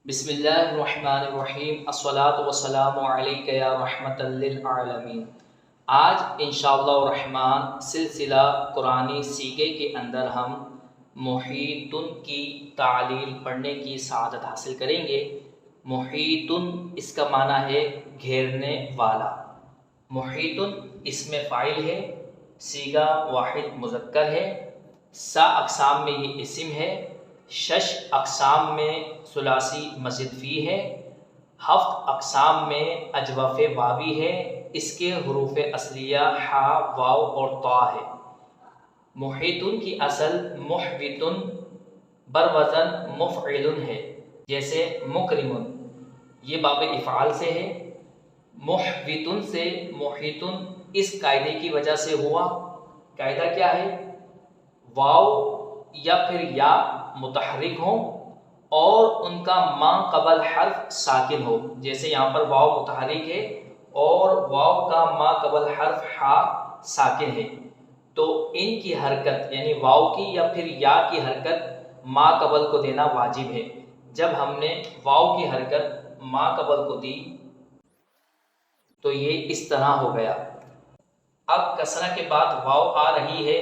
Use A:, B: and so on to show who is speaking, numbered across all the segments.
A: بسم اللہ الرحمن الرحیم الصلاۃ والسلام علیک یا رحمۃ للعالمین۔ آج انشاءاللہ الرحمن سلسلہ قرآنی سیغے کے اندر ہم محیطن کی تعلیل پڑھنے کی سعادت حاصل کریں گے۔ محیطن اس کا معنی ہے گھیرنے والا۔ محیطن اسم فاعل ہے، صیغہ واحد مذکر ہے، سا اقسام میں یہ اسم ہے، شش اقسام میں ثلاثی مزید فی ہے، ہفت اقسام میں اجوف واوی ہے، اس کے حروف اصلیہ حا، واو اور طا ہے۔ محیطن کی اصل محوطن بروزن مفعلن ہے، جیسے مکرمن یہ باب افعال سے ہے۔ محوطن سے محیطن اس قاعدے کی وجہ سے ہوا۔ قاعدہ کیا ہے؟ واو یا پھر یا متحرک ہوں اور ان کا ما قبل حرف ساکن ہو، جیسے یہاں پر واو متحرک ہے اور واو کا ما قبل حرف ہا ساکن ہے، تو ان کی حرکت یعنی واو کی یا پھر یا کی حرکت ما قبل کو دینا واجب ہے۔ جب ہم نے واو کی حرکت ما قبل کو دی تو یہ اس طرح ہو گیا۔ اب کسرہ کے بعد واو آ رہی ہے،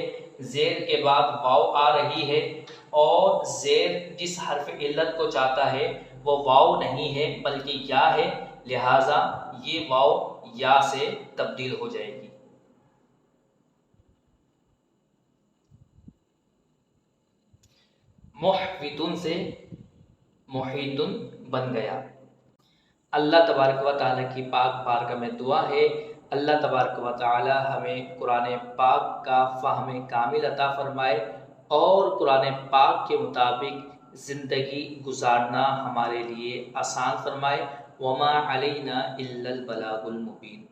A: زیر کے بعد واو آ رہی ہے، اور زیر جس حرف علت کو چاہتا ہے وہ واو نہیں ہے بلکہ یا ہے، لہٰذا یہ واو یا سے تبدیل ہو جائے گی۔ محوطن سے محیطن بن گیا۔ اللہ تبارک و تعالیٰ کی پاک بارگاہ میں دعا ہے اللہ تبارک و تعالی ہمیں قرآن پاک کا فہم کامل عطا فرمائے اور قرآن پاک کے مطابق زندگی گزارنا ہمارے لیے آسان فرمائے۔ وما علینا الا البلاغ المبین۔